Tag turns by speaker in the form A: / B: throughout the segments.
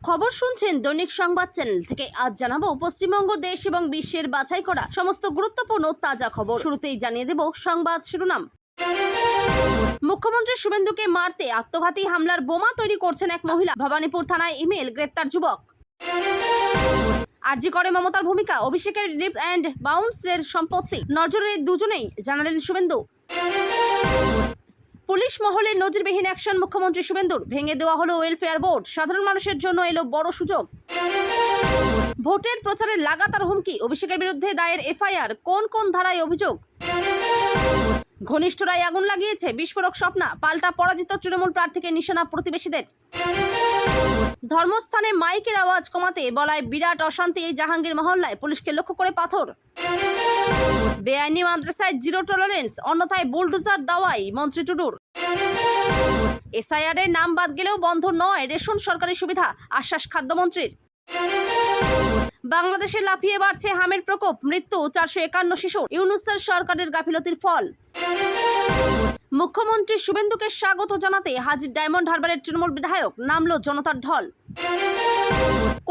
A: খবর শুনছেন দৈনিক সংবাদ চ্যানেল থেকে। আজ জানাবো পশ্চিমবঙ্গ দেশ এবং বিশ্বের বাছাই করা সমস্ত গুরুত্বপূর্ণ তাজা খবর। শুরুতেই জানিয়ে দেব সংবাদ শিরোনাম। মুখ্যমন্ত্রী শুভেন্দুকে মারতে আত্মঘাতী হামলার বোমা তৈরি করছেন এক মহিলা। ভবানীপুর থানায় ইমেল, গ্রেপ্তার যুবক। আরজি করে মমতার ভূমিকা, অভিষেকের লিপস অ্যান্ড বাউন্সের সম্পত্তি নজরে দুজনেই, জানালেন শুভেন্দু। পুলিশ মহলে নজিরবিহীন অ্যাকশন মুখ্যমন্ত্রী শুভেন্দুর, ভেঙে দেওয়া হলো ওয়েলফেয়ার বোর্ড। সাধারণ মানুষের জন্য এলো বড় সুযোগ। ভোটের প্রচারে লাগাতার হুমকি, অভিষেকের বিরুদ্ধে দায়ের এফআইআর, কোন কোন ধারায় অভিযোগ। ঘনিষ্ঠরাই আগুন লাগিয়েছে, বিস্ফোরক স্বপ্না, পাল্টা পরাজিত তৃণমূল প্রার্থীকে নিশানা প্রতিবেশীদের। ধর্মস্থানে মাইকের আওয়াজ কমাতে বলায় বিরাট অশান্তি জাহাঙ্গীর মহল্লায়, পুলিশকে লক্ষ্য করে পাথর। বেআইনি মাদ্রাসায় জিরো টলারেন্স, অন্যথায় বুলডোজার দাওয়াই মন্ত্রী টুডুর। এসআইআর এর নাম বাদ গেলেও বন্ধ নয় রেশন সরকারি সুবিধা, আশ্বাস খাদ্যমন্ত্রীর। বাংলাদেশে লাফিয়ে বাড়ছে হামের প্রকোপ, মৃত্যু 451 শিশুর, ইউনূসের সরকারের গাফিলতির ফল। মুখ্যমন্ত্রী শুভেন্দুকে স্বাগত জানাতে হাজির ডায়মন্ড হারবারের তৃণমূল বিধায়ক, নামলো জনতার ঢল।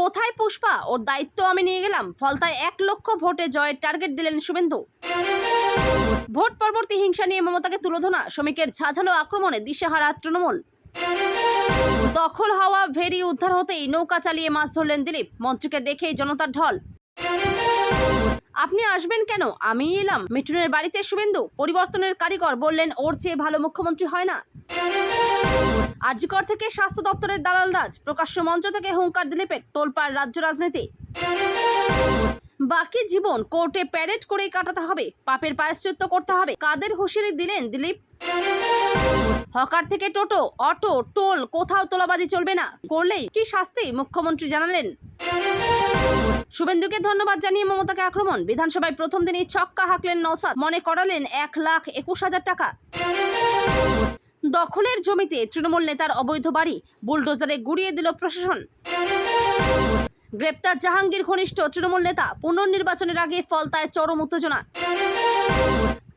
A: কোথায় পুষ্পা, ওর দায়িত্ব আমি নিয়ে গেলাম, ফলতায় 1 লক্ষ ভোটে জয়ের টার্গেট দিলেন শুভেন্দু। ভোট পরবর্তী হিংসা নিয়ে মমতাকে তুলোধনা, শ্রমিকের ঝাঁঝালো আক্রমণে দিশেহারা তৃণমূল। দখল হওয়া ভেরি উদ্ধার হতেই নৌকা চালিয়ে মাছ ধরলেন দিলীপ, মন্ত্রীকে দেখেই জনতার ঢল। আপনি আসবেন কেন, আমি এলাম, মিঠুনের বাড়িতে শুভেন্দু। পরিবর্তনের কারিগর, বললেন ওর চেয়ে ভালো মুখ্যমন্ত্রী হয় না। আরজিকর থেকে স্বাস্থ্য দপ্তরের দালাল রাজ, প্রকাশ্য মঞ্চ থেকে হুঙ্কার দিলীপের, তোলপাড় রাজ্য রাজনীতি। বাকি জীবন কোর্টে প্যারেড করেই কাটাতে হবে, পাপের প্রায়শ্চিত্ত করতে হবে, কাদের হুঁশিয়ারি দিলেন দিলীপ। হকার থেকে টোটো, অটো, টোল, কোথাও তোলাবাজি চলবে না, করলেই কি শাস্তি, মুখ্যমন্ত্রী জানালেন। শুভেন্দুকে ধন্যবাদ জানিয়ে মমতাকে আক্রমণ, বিধানসভায় প্রথম দিনই ছক্কা হাঁকলেন নওশাদ, মনে করালেন 1,21,000 টাকা। দখলের জমিতে তৃণমূল নেতার অবৈধ বাড়ি, বুলডোজারে গুড়িয়ে দিল প্রশাসন। গ্রেপ্তার জাহাঙ্গীর ঘনিষ্ঠ তৃণমূল নেতা, পুনর্নির্বাচনের আগে ফলতায় চরম উত্তেজনা।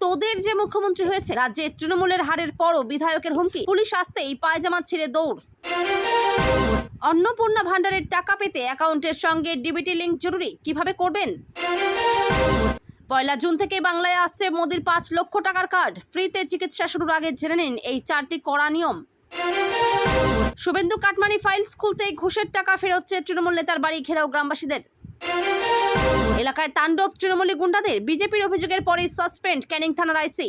A: তোদের যে মুখ্যমন্ত্রী হয়েছে, রাজ্যে তৃণমূলের হারের পরও বিধায়কের হুমকি, পুলিশ আসতেই পায়জামা ছিঁড়ে দৌড়। অন্নপূর্ণা ভান্ডারের টাকা পেতে অ্যাকাউন্টের সঙ্গে ডিবিটি লিঙ্ক জরুরি, কিভাবে করবেন। 1 জুন থেকে বাংলায় আসছে মোদির 5 লক্ষ টাকার কার্ড, ফ্রিতে চিকিৎসা শুরুর আগে জেনে নিন এই 4টি কড়া নিয়ম। শুভেন্দু কাটমানি ফাইলস খুলতেই ঘুষের টাকা ফেরোচ্ছে তৃণমূল নেতার বাড়ি ঘেরাও গ্রামবাসীদের। এলাকায় তাণ্ডব তৃণমূলী গুন্ডাদের, বিজেপির অভিযোগের পরেই সাসপেন্ড ক্যানিং থানার আইসি।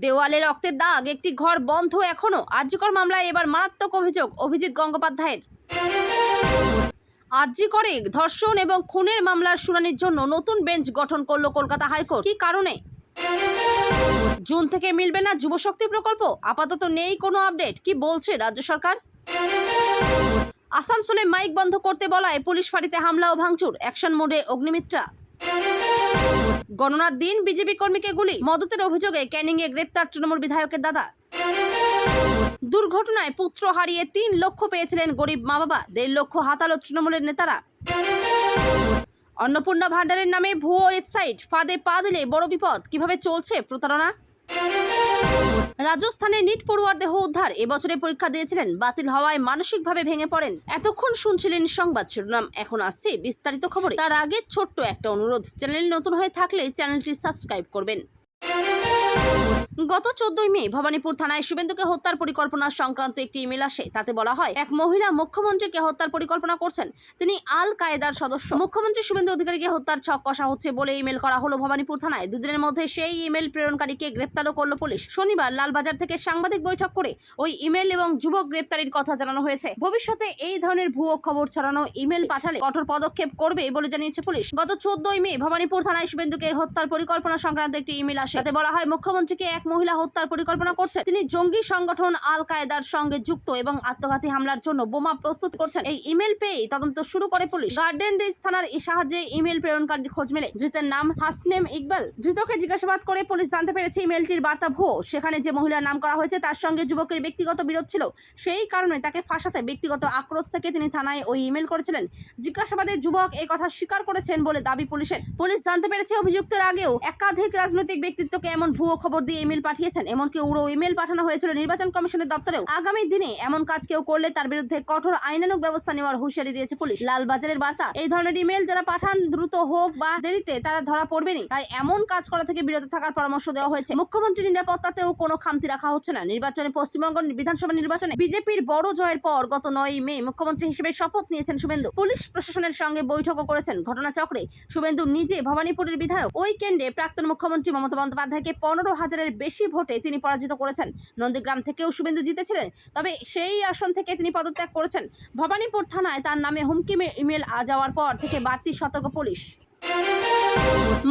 A: দেওয়ালে রক্তের দাগ, একটি ঘর বন্ধ এখনো, আরজিকর মামলায় এবার মারাত্মক অভিযোগ অভিজিৎ গঙ্গোপাধ্যায়ের। আরজি করে ধর্ষণ এবং খুনের মামলার শুনানির জন্য নতুন বেঞ্চ গঠন করল কলকাতা হাইকোর্ট, কি কারণে। জুন থেকে মিলবে না যুবশক্তি প্রকল্প, আপাতত নেই কোনো আপডেট, কি বলছে রাজ্য সরকার। আসানসোলে মাইক বন্ধ করতে বলায় পুলিশ ফাঁড়িতে হামলা ও ভাঙচুর, অ্যাকশন মোডে অগ্নিমিত্রা। গণনার দিন বিজেপি কর্মীকে গুলি, মদতের অভিযোগে ক্যানিংয়ে গ্রেপ্তার তৃণমূল বিধায়কের দাদা। দুর্ঘটনায় পুত্র হারিয়ে 3 লক্ষ পেয়েছিলেন গরিব মা বাবা, 1.5 লক্ষ হাতালো তৃণমূলের নেতারা। অন্নপূর্ণা ভান্ডারের নামে ভুয়ো ওয়েবসাইট, ফাঁদে পা দিলে বড় বিপদ, কিভাবে চলছে প্রতারণা। রাজস্থানে নিট পড়ুয়ার দেহ উদ্ধার, এবছরে পরীক্ষা দিয়েছিলেন, বাতিল হওয়ায় মানসিকভাবে ভেঙে পড়েন। এতক্ষণ শুনছিলেন সংবাদ শিরোনাম, এখন আসছে বিস্তারিত খবর। তার আগে ছোট্ট একটা অনুরোধ, চ্যানেল নতুন হয়ে থাকলে চ্যানেলটি সাবস্ক্রাইব করবেন। গত 14 মে ভবানীপুর থানায় শুভেন্দুকে হত্যার পরিকল্পনা সংক্রান্ত একটি ইমেল আসে। তাতে বলা হয়, এক মহিলা মুখ্যমন্ত্রীকে হত্যার পরিকল্পনা করছেন, তিনি আল কায়েদার সদস্য। মুখ্যমন্ত্রী শুভেন্দু অধিকারীকে হত্যার ছক কষা হচ্ছে বলে ইমেল করা হলো ভবানীপুর থানায়। 2 দিনের মধ্যে সেই ইমেল প্রেরণকারীকে গ্রেপ্তারও করল পুলিশ। শনিবার লালবাজার থেকে সাংবাদিক বৈঠক করে ওই ইমেল এবং যুবক গ্রেপ্তারির কথা জানানো হয়েছে। ভবিষ্যতে এই ধরনের ভুয়ো খবর ছড়ানো ইমেল পাঠালে কঠোর পদক্ষেপ করবে বলে জানিয়েছে পুলিশ। গত 14 মে ভবানীপুর থানায় শুভেন্দুকে হত্যার পরিকল্পনা সংক্রান্ত একটি ইমেল আসে। তাতে বলা হয়, মুখ্যমন্ত্রীকে এক মহিলা হত্যার পরিকল্পনা করছে, তিনি জঙ্গি সংগঠন আল কায়েদার সঙ্গে যুক্ত এবং আত্মঘাতী হামলার জন্য বোমা প্রস্তুত করছেন। এই ইমেল পেয়ে তদন্ত শুরু করে পুলিশ। গার্ডেন রিজ থানার সাহায্যে ইমেল প্রেরণকারীর খোঁজ মেলে। ধৃতের নাম হাসনেম ইকবাল। ধৃতকে জিজ্ঞাসাবাদ করে পুলিশ জানতে পেরেছে ইমেলটির বার্তা ভুয়ো। সেখানে যে মহিলার নাম করা হয়েছে তার সঙ্গে যুবকের ব্যক্তিগত বিরোধ ছিল, সেই কারণে তাকে ফাঁসাতে ব্যক্তিগত আক্রোশ থেকে তিনি থানায় ওই ইমেল করেছিলেন। জিজ্ঞাসাবাদে যুবক এই কথা স্বীকার করেছেন বলে দাবি পুলিশের। পুলিশ জানতে পেরেছে অভিযুক্তের আগেও একাধিক রাজনৈতিক ব্যক্তিত্বকে এমন ভুয়ো খবর দিয়ে ইমেল পাঠিয়েছেন, এমনকি উড়ো ইমেল পাঠানো হয়েছিল নির্বাচন কমিশনের দপ্তরেও। আগামী দিনে এমন কাজ কেউ করলে তার বিরুদ্ধে কঠোর আইনানুগ ব্যবস্থা নেওয়ার হুঁশিয়ারি দিয়েছে পুলিশ। লালবাজারের বার্তা, এই ধরনের ইমেল যারা পাঠান দ্রুত হোক বা দেরিতে তারা ধরা পড়বেনি, তাই এমন কাজ করা থেকে বিরত থাকার পরামর্শ দেওয়া হয়েছে। মুখ্যমন্ত্রীর নিরাপত্তাতেও কোনো খামতি রাখা হচ্ছে না। নির্বাচনে পশ্চিমবঙ্গ বিধানসভা নির্বাচনে বিজেপির বড় জয়ের পর গত 9 মে মুখ্যমন্ত্রী হিসেবে শপথ নিয়েছেন শুভেন্দু। পুলিশ প্রশাসনের সঙ্গে বৈঠকও করেছেন। ঘটনাচক্রে শুভেন্দু নিজে ভবানীপুরের বিধায়ক। ওই কেন্দ্রে প্রাক্তন মুখ্যমন্ত্রী মমতা বন্দ্যোপাধ্যায়কে 15,000-এর বেশি ভোটে তিনি পরাজিত করেছেন। নন্দীগ্রাম থেকেও শুভেন্দু জিতেছিলেন, তবে সেই আসন থেকে তিনি পদত্যাগ করেছেন। ভবানীপুর থানায় তার নামে হুমকি ইমেল যাওয়ার পর থেকে বাড়তি সতর্ক পুলিশ।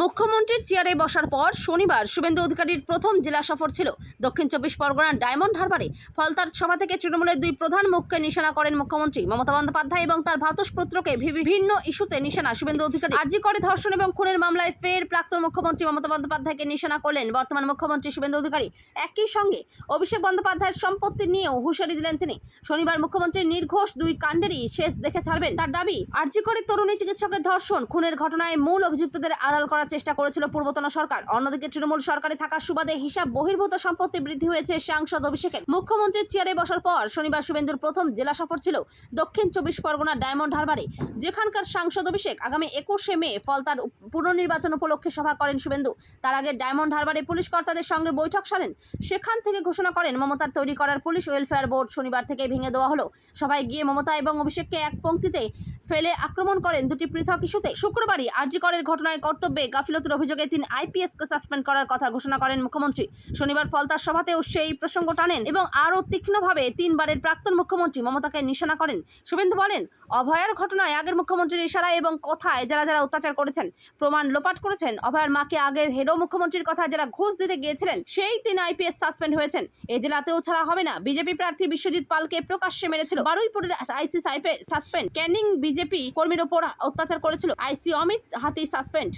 A: মুখ্যমন্ত্রীর চেয়ারে বসার পর শনিবার শুভেন্দু অধিকারীর প্রথম জেলা সফর ছিল দক্ষিণ 24 পরগনার ডায়মন্ড হারবারে। ফলতার সভা থেকে তৃণমূলের 2 প্রধান মুখকে নিশানা করেন মুখ্যমন্ত্রী মমতা বন্দ্যোপাধ্যায় এবং তার ভ্রাতুষ্পুত্রকে। বিভিন্ন ইস্যুতে নিশানা শুভেন্দু অধিকারী। আরজি করে ধর্ষণ এবং খুনের মামলায় ফের প্রাক্তন মুখ্যমন্ত্রী মমতা বন্দ্যোপাধ্যায়কে নিশানা করলেন বর্তমান মুখ্যমন্ত্রী শুভেন্দু অধিকারী। একই সঙ্গে অভিষেক বন্দ্যোপাধ্যায়ের সম্পত্তি নিয়েও হুঁশিয়ারি দিলেন তিনি। শনিবার মুখ্যমন্ত্রীর নির্ঘোষ 2 কাণ্ডেরই শেষ দেখে ছাড়বেন তার দাবি। আরজি করে তরুণী চিকিৎসকের ধর্ষণ খুনের ঘটনায় মূল অভিযুক্তদের আড়াল করার চেষ্টা করেছিল পূর্বতন সরকার। অন্যদিকে তৃণমূল সরকারে থাকার সুবাদে হিসাব বহির্ভূত সম্পত্তি বৃদ্ধি হয়েছে সাংসদ অভিষেকের। মুখ্যমন্ত্রীর চেয়ারে বসার পর শনিবার শুভেন্দুর প্রথম জেলা সফর ছিল দক্ষিণ 24 পরগনার ডায়মন্ড হারবারে, যেখানকার সাংসদ অভিষেক আগামী 21শে মে ফলতার পুনর্নির্বাচন উপলক্ষে সভা করেন শুভেন্দু। তার আগে ডায়মন্ড হারবারে পুলিশ কর্তাদের সঙ্গে বৈঠক সারেন। সেখান থেকে ঘোষণা করেন মমতার তৈরি করার পুলিশ ওয়েলফেয়ার বোর্ড শনিবার থেকে ভেঙে দেওয়া হলো। সভায় গিয়ে মমতা এবং অভিষেককে এক পংক্তিতে ফেলে আক্রমণ করেন 2টি পৃথক ইস্যুতে। শুক্রবারই আরজি করের ঘটনায় কর্তব্যে গাফিলতির অভিযোগে 3 আইপিএসকে সাসপেন্ড করার কথা ঘোষণা করেন মুখ্যমন্ত্রী। শনিবার ফলতার সভাতেও সেই প্রসঙ্গ টানেন এবং আরও তীক্ষ্ণভাবে 3 বারের প্রাক্তন মুখ্যমন্ত্রী মমতাকে নিশানা করেন। শুভেন্দু বলেন, অভয়ার ঘটনায় আগের মুখ্যমন্ত্রীর ইশারায় এবং কথায় যারা যারা অত্যাচার করেছেন, প্রমাণ লোপাট করেছেন, অভয়ার মাকে আগের হেডো মুখ্যমন্ত্রীর কথায় যারা ঘুষ দিতে গিয়েছিলেন, সেই 3 আইপিএস সাসপেন্ড হয়েছেন। এ জেলাতেও ছাড়া হবে না। বিজেপি প্রার্থী বিশ্বজিৎ পালকে প্রকাশ্যে মেরেছিল। বারুইপুরের আইসি সাসপেন্ড। ক্যানিং বিজেপি কর্মীর ওপর অত্যাচার করেছিল, আইসি অমিত হাতি সাসপেন্ড।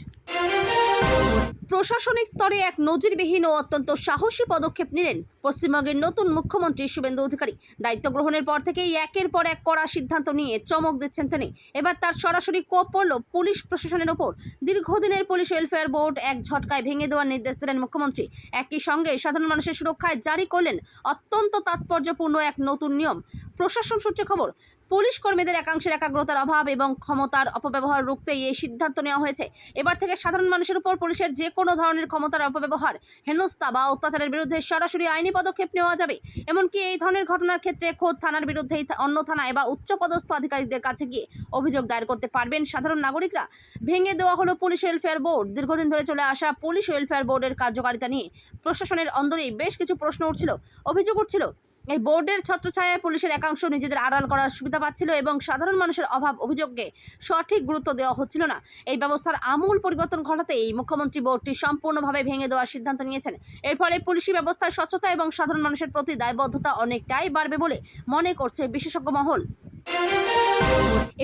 A: প্রশাসনিক স্তরে এক নজিরবিহীন ও অত্যন্ত সাহসী পদক্ষেপ নিলেন পশ্চিমবঙ্গের নতুন মুখ্যমন্ত্রী শুভেন্দু অধিকারী। দায়িত্ব গ্রহণের পর থেকেই একের পর এক কড়া সিদ্ধান্ত নিয়ে চমক দিচ্ছেন তিনি। এবার তার সরাসরি কোপ পড়ল পুলিশ প্রশাসনের ওপর। দীর্ঘদিনের পুলিশ ওয়েলফেয়ার বোর্ড এক ঝটকায় ভেঙে দেওয়ার নির্দেশ দিলেন মুখ্যমন্ত্রী। একই সঙ্গে সাধারণ মানুষের সুরক্ষায় জারি করলেন অত্যন্ত তাৎপর্যপূর্ণ এক নতুন নিয়ম। প্রশাসন সূত্রে খবর, পুলিশ কর্মীদের একাংশের একাগ্রতার অভাব এবং ক্ষমতার অপব্যবহার রুখতেই এই সিদ্ধান্ত নেওয়া হয়েছে। এবার থেকে সাধারণ মানুষের উপর পুলিশের যে কোনো ধরনের ক্ষমতার অপব্যবহার, হেনস্থা বা অত্যাচারের বিরুদ্ধে সরাসরি আইনি পদক্ষেপ নেওয়া যাবে। এমনকি এই ধরনের ঘটনার ক্ষেত্রে খোদ থানার বিরুদ্ধেই অন্য থানায় বা উচ্চপদস্থ আধিকারিকদের কাছে গিয়ে অভিযোগ দায়ের করতে পারবেন সাধারণ নাগরিকরা। ভেঙে দেওয়া হলো পুলিশ ওয়েলফেয়ার বোর্ড। দীর্ঘদিন ধরে চলে আসা পুলিশ ওয়েলফেয়ার বোর্ডের কার্যকারিতা নিয়ে প্রশাসনের অন্দরেই বেশ কিছু প্রশ্ন উঠছিল, অভিযোগ উঠছিল। এই বোর্ডের ছত্রছায়ায় পুলিশের একাংশ নিজেদের আড়াল করার সুবিধা পাচ্ছিল এবং সাধারণ মানুষের অভাব অভিযোগকে সঠিক গুরুত্ব দেওয়া হচ্ছিল না। এই ব্যবস্থার আমূল পরিবর্তন ঘটাতেই মুখ্যমন্ত্রী বোর্ডটি সম্পূর্ণভাবে ভেঙে দেওয়ার সিদ্ধান্ত নিয়েছেন। এর ফলে পুলিশি ব্যবস্থায় স্বচ্ছতা এবং সাধারণ মানুষের প্রতি দায়বদ্ধতা অনেকটাই বাড়বে বলে মনে করছে বিশেষজ্ঞ মহল।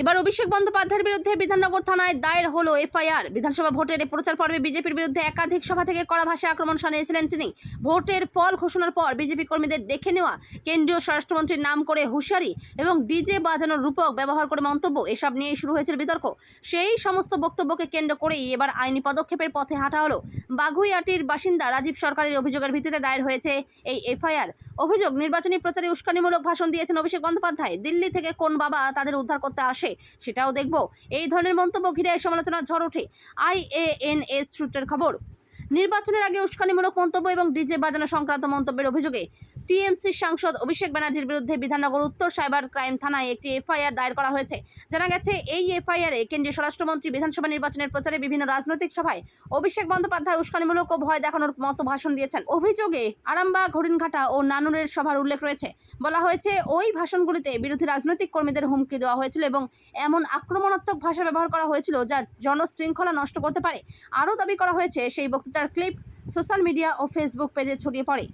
A: এবার অভিষেক বন্দ্যোপাধ্যায়ের বিরুদ্ধে বিধাননগর থানায় দায়ের হলো এফআইআর। বিধানসভা ভোটের প্রচার পর্বে বিজেপির বিরুদ্ধে একাধিক সভা থেকে কড়া ভাষায় আক্রমণ শানিয়েছিলেন তিনি। ভোটের ফল ঘোষণার পর বিজেপি কর্মীদের দেখে নেওয়া, কেন্দ্রীয় স্বরাষ্ট্রমন্ত্রীর নাম করে হুঁশিয়ারি এবং ডিজে বাজানোর রূপক ব্যবহার করে মন্তব্য, এসব নিয়েই শুরু হয়েছিল বিতর্ক। সেই সমস্ত বক্তব্যকে কেন্দ্র করেই এবার আইনি পদক্ষেপের পথে হাঁটা হলো। বাগুইআটির বাসিন্দা রাজীব সরকারের অভিযোগের ভিত্তিতে দায়ের হয়েছে এই এফআইআর। অভিযোগ, নির্বাচনী প্রচারে উস্কানিমূলক ভাষণ দিয়েছেন অভিষেক বন্দ্যোপাধ্যায়। দিল্লি থেকে কোন বাবা তাদের উদ্ধার করতে আসে সেটাও দেখব। এই ধরনের মন্তব্য ঘিরে সমালোচনার ঝড় ওঠে। IANS সূত্রের খবর, নির্বাচনের আগে উস্কানিমূলক মন্তব্য এবং ডিজে বাজানো সংক্রান্ত মন্তব্যের অভিযোগে টিএমসি সাংসদ অভিষেক ব্যানার্জির বিরুদ্ধে বিধাননগর উত্তর সাইবার ক্রাইম থানায় একটি এফআইআর দায়ের করা হয়েছে। জানা গেছে, এই এফআইআরে কেন্দ্রীয় স্বরাষ্ট্রমন্ত্রী বিধানসভা নির্বাচনের প্রচারে বিভিন্ন রাজনৈতিক সভায় অভিষেক বন্দ্যোপাধ্যায় উস্কানিমূলক ও ভয় দেখানোর মতো ভাষণ দিয়েছেন। অভিযোগে আরামবাগ, হরিণঘাটা ও নানুরের সভার উল্লেখ রয়েছে। বলা হয়েছে, ওই ভাষণগুলিতে বিরোধী রাজনৈতিক কর্মীদের হুমকি দেওয়া হয়েছিল এবং এমন আক্রমণাত্মক ভাষা ব্যবহার করা হয়েছিল যা জনশৃঙ্খলা নষ্ট করতে পারে। আরও দাবি করা হয়েছে, সেই বক্তৃতার ক্লিপ সোশ্যাল মিডিয়া ও ফেসবুক পেজে ছড়িয়ে পড়ে।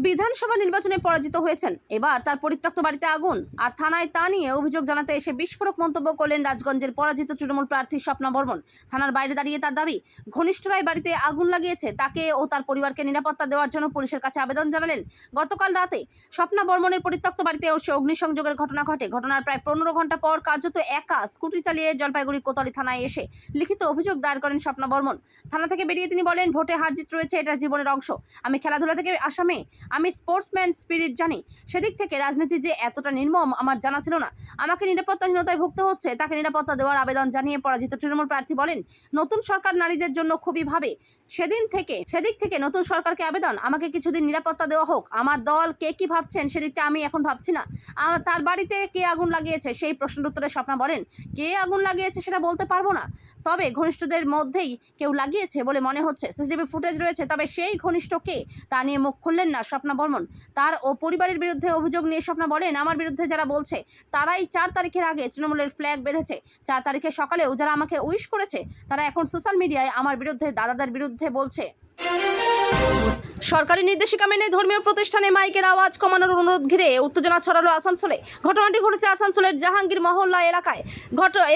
A: বিধানসভা নির্বাচনে পরাজিত হয়েছেন, এবার তার পরিত্যক্ত বাড়িতে আগুন আর থানায় তা নিয়ে অভিযোগ জানাতে এসে বিস্ফোরক মন্তব্য করলেন রাজগঞ্জের পরাজিত তৃণমূল প্রার্থী স্বপ্না বর্মন। থানার বাইরে দাঁড়িয়ে তার দাবি, ঘনিষ্ঠরাই বাড়িতে আগুন লাগিয়েছে, তাকে ও তার পরিবারকে নিরাপত্তা দেওয়ার জন্য পুলিশের কাছে আবেদন জানালেন। গতকাল রাতে স্বপ্না বর্মনের পরিত্যক্ত বাড়িতে অগ্নিসংযোগের ঘটনা ঘটে। ঘটনার প্রায় 15 ঘন্টা পর কার্যত একা স্কুটি চালিয়ে জলপাইগুড়ি কোতোয়ালি থানায় এসে লিখিত অভিযোগ দায়ের করেন স্বপ্না বর্মন। থানা থেকে বেরিয়ে তিনি বলেন, ভোটে হার জিত রয়েছে, এটা জীবনের অংশ। আমি খেলাধুলা থেকে আসা মেয়ে, আমি স্পোর্টসম্যান স্পিরিট জানি। সেদিক থেকে রাজনীতি যে এতটা নির্মম আমার জানা ছিল না। আমাকে নিরাপত্তাহীনতায় ভুগতে হচ্ছে, তাকে নিরাপত্তা দেওয়ার আবেদন জানিয়ে পরাজিত তৃণমূল প্রার্থী বলেন, নতুন সরকার নারীদের জন্য খুবই ভাবে। সেদিক থেকে নতুন সরকারকে আবেদন, আমাকে কিছুদিন নিরাপত্তা দেওয়া হোক। আমার দল কে কি ভাবছেন সেদিকটা আমি এখন ভাবছি না। তার বাড়িতে কে আগুন লাগিয়েছে সেই প্রশ্নের উত্তরে স্বপ্না বলেন, কে আগুন লাগিয়েছে সেটা বলতে পারবো না, তবে ঘনিষ্ঠদের মধ্যেই কেউ লাগিয়েছে বলে মনে হচ্ছে। সিসিটিভি ফুটেজ রয়েছে, তবে সেই ঘনিষ্ঠ কে তা নিয়ে মুখ খুললেন না স্বপ্না বর্মন। তার ও পরিবারের বিরুদ্ধে অভিযোগ নিয়ে স্বপ্না বলেন, আমার বিরুদ্ধে যারা বলছে তারাই 4 তারিখের আগে তৃণমূলের ফ্ল্যাগ বেঁধেছে। 4 তারিখের সকালেও যারা আমাকে উইশ করেছে তারা এখন সোশ্যাল মিডিয়ায় আমার বিরুদ্ধে, দাদাদের বিরুদ্ধে বলছে। সরকারি নির্দেশিকা মেনে ধর্মীয় প্রতিষ্ঠানে মাইকের আওয়াজ কমানোর অনুরোধ ঘিরে উত্তেজনা ছড়ালো আসানসোলে। ঘটনাটি ঘটেছে আসানসোলের জাহাঙ্গীর মহল্লা এলাকায়।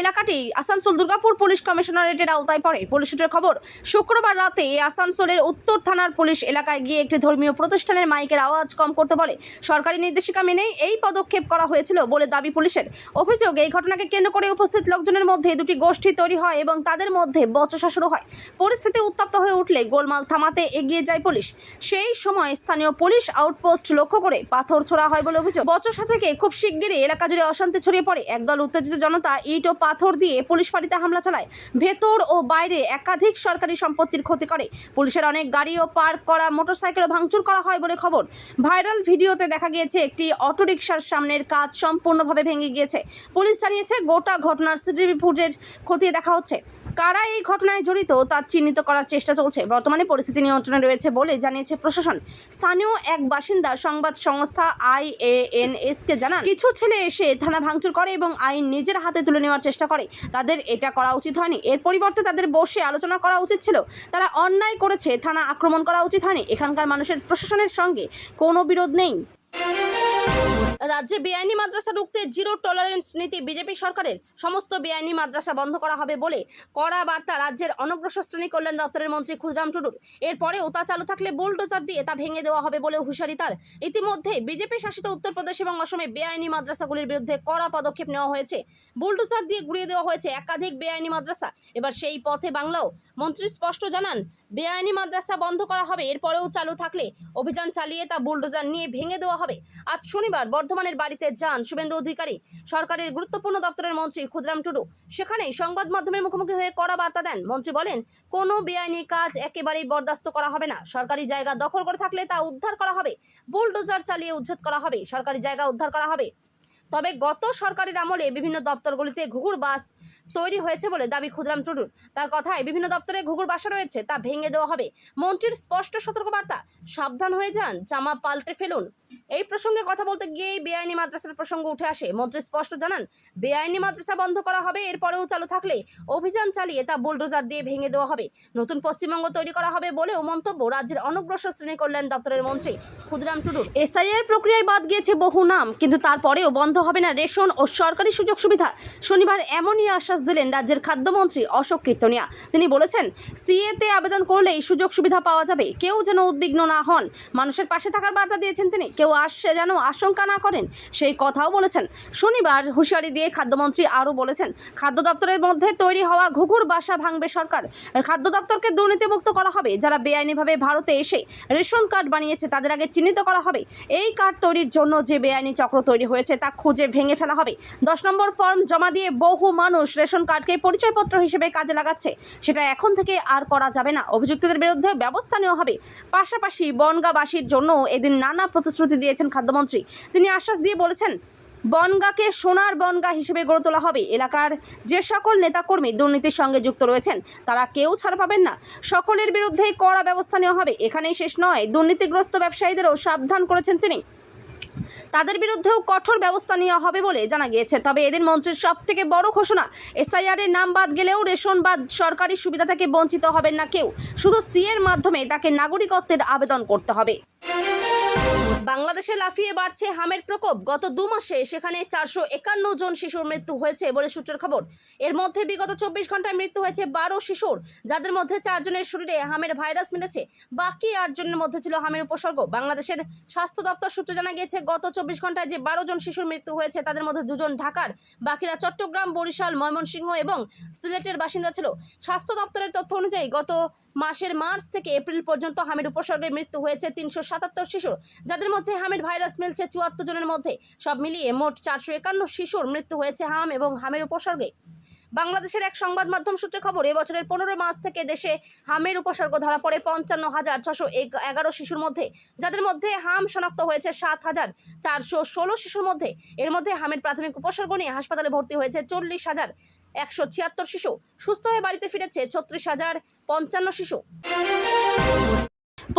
A: এলাকাটি আসানসোল দুর্গাপুর পুলিশ কমিশনারেটের আওতায় পড়ে। পুলিশ সূত্রের খবর, শুক্রবার রাতে আসানসোলের উত্তর থানার পুলিশ এলাকায় গিয়ে একটি ধর্মীয় প্রতিষ্ঠানের মাইকের আওয়াজ কম করতে বলে। সরকারি নির্দেশিকা মেনেই এই পদক্ষেপ করা হয়েছিল বলে দাবি পুলিশের। অভিযোগ, এই ঘটনাকে কেন্দ্র করে উপস্থিত লোকজনের মধ্যে দুটি গোষ্ঠী তৈরি হয় এবং তাদের মধ্যে বচসা শুরু হয়। পরিস্থিতি উত্তপ্ত হয়ে উঠলে গোলমাল থামাতে এগিয়ে যায় পুলিশ। সেই সময় স্থানীয় পুলিশ আউটপোস্ট লক্ষ্য করে পাথর ছোড়া হয় বলে অভিযোগ। বচসা থেকে খুব শিগগিরই এলাকা জুড়ে অশান্তি ছড়িয়ে পড়ে। একদল উত্তেজিত জনতা ইট ও পাথর দিয়ে পুলিশ ফাঁড়িতে হামলা চালায়। ভেতর ও বাইরে একাধিক সরকারি সম্পত্তির ক্ষতি করে। পুলিশের অনেক গাড়ি ও পার্ক করা মোটরসাইকেলও ভাঙচুর করা হয় বলে খবর। ভাইরাল ভিডিওতে দেখা গিয়েছে একটি অটোরিকশার সামনের কাচ সম্পূর্ণভাবে ভেঙে গিয়েছে। পুলিশ জানিয়েছে, গোটা ঘটনার সিসিটিভি ফুটেজ খতিয়ে দেখা হচ্ছে। কারা এই ঘটনায় জড়িত তা চিহ্নিত করার চেষ্টা চলছে। বর্তমানে পরিস্থিতি নিয়ন্ত্রণে রয়েছে বলে জানিয়েছে প্রশাসন। স্থানীয় এক বাসিন্দা সংবাদ সংস্থা IANS-কে জানান, কিছু ছেলে এসে থানা ভাঙচুর করে এবং আইন নিজের হাতে তুলে নেওয়ার চেষ্টা করে। তাদের এটা করা উচিত হয়নি। এর পরিবর্তে তাদের বসে আলোচনা করা উচিত ছিল। তারা অন্যায় করেছে, থানা আক্রমণ করা উচিত হয়নি। এখানকার মানুষের প্রশাসনের সঙ্গে কোনো বিরোধ নেই। রাজ্যে বেআইনি মাদ্রাসা রুখতে জিরো টলারেন্স নীতি বিজেপি সরকারের। সমস্ত বেআইনি মাদ্রাসা বন্ধ করা হবে বলে কড়া বার্তা রাজ্যের অনগ্রসর শ্রেণী কল্যাণ দপ্তরের মন্ত্রী ক্ষুদিরাম টুডুর। এরপরেও তা চালু থাকলে বুলডোজার দিয়ে তা ভেঙে দেওয়া হবে বলে হুঁশিয়ারি তার। ইতিমধ্যে বিজেপি শাসিত উত্তরপ্রদেশ এবং অসমে বেআইনি মাদ্রাসাগুলির বিরুদ্ধে কড়া পদক্ষেপ নেওয়া হয়েছে। বুলডোজার দিয়ে গুঁড়িয়ে দেওয়া হয়েছে একাধিক বেআইনি মাদ্রাসা। এবার সেই পথে বাংলাও। মন্ত্রী স্পষ্ট জানান, বেআইনি মাদ্রাসা বন্ধ করা হবে, এরপরেও চালু থাকলে অভিযান চালিয়ে তা বুলডোজার নিয়ে ভেঙে দেওয়া হবে। আজ শনিবার বর্ধমানের বাড়িতে যান শুভেন্দু অধিকারী, সরকারের গুরুত্বপূর্ণ দপ্তরের মন্ত্রী ক্ষুদিরাম টুডু। সেখানেই সংবাদ মাধ্যমের মুখোমুখি হয়ে কড়া বার্তা দেন। মন্ত্রী বলেন, কোনো বেআইনি কাজ একেবারেই বরদাস্ত করা হবে না। সরকারি জায়গা দখল করে থাকলে তা উদ্ধার করা হবে, বুলডোজার চালিয়ে উচ্ছেদ করা হবে, সরকারি জায়গা উদ্ধার করা হবে। তবে গত সরকারের আমলে বিভিন্ন দপ্তরগুলিতে ঘুঘুর বাস তৈরি হয়েছে বলে দাবি ক্ষুদিরাম টুডুর। তার কথায়, বিভিন্ন দপ্তরে ঘুঘুর বাসা রয়েছে, তা ভেঙে দেওয়া হবে। মন্ত্রীর স্পষ্ট সতর্কবার্তা, সাবধান হয়ে যান, জামা পাল্টে ফেলুন। এই প্রসঙ্গে কথা বলতে গিয়েই বেআইনি মাদ্রাসার প্রসঙ্গ উঠে আসে। মন্ত্রী স্পষ্ট জানান, বেআইনি মাদ্রাসা বন্ধ করা হবে, এরপরেও চালু থাকলে অভিযান চালিয়ে তা বুলডোজার দিয়ে ভেঙে দেওয়া হবে। নতুন পশ্চিমবঙ্গ তৈরি করা হবে বলেও মন্তব্য রাজ্যের অনগ্রসর শ্রেণী কল্যাণ দপ্তরের মন্ত্রী ক্ষুদিরাম টুডুর। SIR প্রক্রিয়ায় বাদ গিয়েছে বহু নাম, কিন্তু তারপরেও বন্ধ হবে না রেশন ও সরকারি সুযোগ সুবিধা। শনিবার এমনই আশ্বাস দিলেন রাজ্যের খাদ্যমন্ত্রী অশোক কীর্তনিয়া। তিনি বলেছেন, CA-তে আবেদন করলেই সুযোগ সুবিধা পাওয়া যাবে। কেউ যেন উদ্বিগ্ন না হন। মানুষের পাশে থাকার বার্তা দিয়েছেন তিনি। কেউ আসছে যেন আশঙ্কা না করেন, সেই কথাও বলেছেন। শনিবার হুঁশিয়ারি দিয়ে খাদ্যমন্ত্রী আরও বলেছেন, খাদ্য দপ্তরের মধ্যে তৈরি হওয়া ঘুঘুর বাসা ভাঙবে সরকার। খাদ্য দপ্তরকে দুর্নীতিমুক্ত করা হবে। যারা বেআইনিভাবে ভারতে এসে রেশন কার্ড বানিয়েছে তাদের আগে চিহ্নিত করা হবে। এই কার্ড তৈরির জন্য যে বেআইনি চক্র তৈরি হয়েছে তা খুঁজে ভেঙে ফেলা হবে। 10 নম্বর ফর্ম জমা দিয়ে বহু মানুষ রেশন কার্ডকে পরিচয়পত্র হিসেবে কাজে লাগাচ্ছে। সেটা এখন থেকে আর করা যাবে না। অভিযুক্তদের বিরুদ্ধে ব্যবস্থা নেওয়া হবে। পাশাপাশি বনগাঁবাসীর জন্য এদিন নানা প্রতিশ্রুতি দিয়েছেন খাদ্যমন্ত্রী। তিনি আশ্বাস দিয়ে বলেছেন, বনগাঁকে সোনার বনগাঁ হিসেবে গড়ে তোলা হবে। এলাকার যে সকল নেতাকর্মী দুর্নীতির সঙ্গে যুক্ত রয়েছেন তারা কেউ ছাড় পাবেন না। সকলের বিরুদ্ধেই কড়া ব্যবস্থা নেওয়া হবে। এখানেই শেষ নয়, দুর্নীতিগ্রস্ত ব্যবসায়ীদেরও সাবধান করেছেন তিনি। তাদের বিরুদ্ধেও কঠোর ব্যবস্থা নেওয়া হবে বলে জানা গিয়েছে। তবে এদিন মন্ত্রীর সবথেকে বড় ঘোষণা, এসআইআর এর নাম বাদ গেলেও রেশন বা সরকারি সুবিধা থেকে বঞ্চিত হবেন না কেউ, শুধু সিএর মাধ্যমে তাকে নাগরিকত্বের আবেদন করতে হবে। বাংলাদেশে লাফিয়ে বাড়ছে হামের প্রকোপ। গত 2 মাসে সেখানে 451 জন শিশুর মৃত্যু হয়েছে বলে সূত্রের খবর। এর মধ্যে বিগত 24 ঘন্টায় মৃত্যু হয়েছে 12 শিশুর, যাদের মধ্যে 4 জনের শরীরে হামের ভাইরাস মিলেছে। বাকি 8 জনের মধ্যে ছিল হামের উপসর্গ। বাংলাদেশের স্বাস্থ্য দপ্তর সূত্রে জানা গিয়েছে, গত 24 ঘন্টায় যে 12 জন শিশুর মৃত্যু হয়েছে তাদের মধ্যে 2 জন ঢাকার, বাকিরা চট্টগ্রাম, বরিশাল, ময়মনসিংহ এবং সিলেটের বাসিন্দা ছিল। স্বাস্থ্য দপ্তরের তথ্য অনুযায়ী গত মাসের মার্চ থেকে এপ্রিল পর্যন্ত হামের উপসর্গে মৃত্যু হয়েছে 377 শিশুর, যাদের মধ্যে হামের ভাইরাস মিলছে 74 জনের মধ্যে। সব মিলিয়ে মোট 451 শিশুর মৃত্যু হয়েছে হাম এবং হামের উপসর্গে। বাংলাদেশের এক সংবাদ মাধ্যম সূত্রে খবর, এবছরের 15 মার্চ থেকে দেশে হামের উপসর্গ ধরা পড়ে 55,611 শিশুর মধ্যে, যাদের মধ্যে হাম শনাক্ত হয়েছে 7,416 শিশুর মধ্যে। এর মধ্যে হামের প্রাথমিক উপসর্গ নিয়ে হাসপাতালে ভর্তি হয়েছে 40,176 শিশু। সুস্থ হয়ে বাড়িতে ফিরেছে 36,055 শিশু।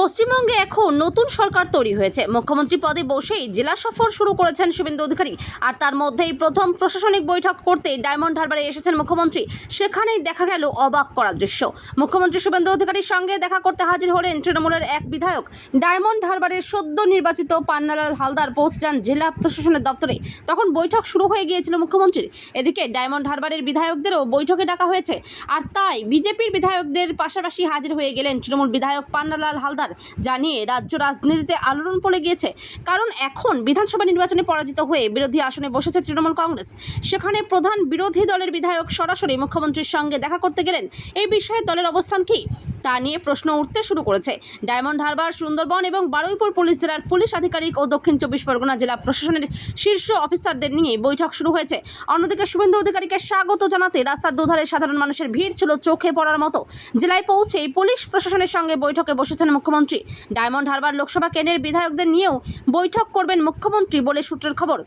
A: পশ্চিমবঙ্গে এখন নতুন সরকার তৈরি হয়েছে। মুখ্যমন্ত্রী পদে বসেই জেলা সফর শুরু করেছেন শুভেন্দু অধিকারী। আর তার মধ্যেই প্রথম প্রশাসনিক বৈঠক করতে ডায়মন্ড হারবারে এসেছেন মুখ্যমন্ত্রী। সেখানেই দেখা গেল অবাক করা দৃশ্য। মুখ্যমন্ত্রী শুভেন্দু অধিকারীর সঙ্গে দেখা করতে হাজির হলেন তৃণমূলের এক বিধায়ক। ডায়মন্ড হারবারের সদ্য নির্বাচিত পান্নালাল হালদার পৌঁছে যান জেলা প্রশাসনের দপ্তরে। তখন বৈঠক শুরু হয়ে গিয়েছিল মুখ্যমন্ত্রীর। এদিকে ডায়মন্ড হারবারের বিধায়কদেরও বৈঠকে ডাকা হয়েছে। আর তাই বিজেপির বিধায়কদের পাশাপাশি হাজির হয়ে গেলেন তৃণমূল বিধায়ক পান্নালাল হালদার। জানিয়ে রাজ্য রাজনীতিতে আলোড়ন পড়ে গিয়েছে, কারণ এখন বিধানসভা নির্বাচনে পরাজিত হয়ে বিরোধী আসনে বসেছে তৃণমূল কংগ্রেস। সেখানে প্রধান বিরোধী দলের বিধায়ক সরাসরি মুখ্যমন্ত্রীর সঙ্গে দেখা করতে গেলেন। এই বিষয়ে দলের অবস্থান কি তা নিয়ে প্রশ্ন উঠতে শুরু করেছে। ডায়মন্ড হারবার, সুন্দরবন এবং বারুইপুর পুলিশ জেলার পুলিশ আধিকারিক ও দক্ষিণ 24 পরগনা জেলা প্রশাসনের শীর্ষ অফিসারদের নিয়ে বৈঠক শুরু হয়েছে। অন্যদিকে শুভেন্দু অধিকারীকে স্বাগত জানাতে রাস্তার দুধারে সাধারণ মানুষের ভিড় ছিল চোখে পড়ার মতো। জেলায় পৌঁছেই পুলিশ প্রশাসনের সঙ্গে বৈঠকে বসেছেন মুখ্যমন্ত্রী। ডায়মন্ড হারবার লোকসভা কেন্দ্রের বিধায়কদের নিয়েও বৈঠক করবেন মুখ্যমন্ত্রী বলে সূত্রের খবর।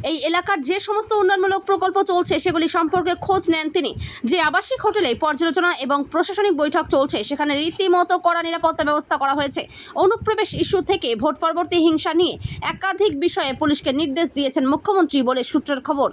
A: এই এলাকার যে সমস্ত উন্নয়নমূলক প্রকল্প চলছে সেগুলি সম্পর্কে খোঁজ নেন তিনি। যে আবাসিক হোটেলে পর্যালোচনা এবং প্রশাসনিক বৈঠক চলছে সেখানে রীতিমতো কড়া নিরাপত্তা ব্যবস্থা করা হয়েছে। অনুপ্রবেশ ইস্যু থেকে ভোট পরবর্তী হিংসা নিয়ে একাধিক বিষয়ে পুলিশকে নির্দেশ দিয়েছেন মুখ্যমন্ত্রী বলে সূত্রের খবর।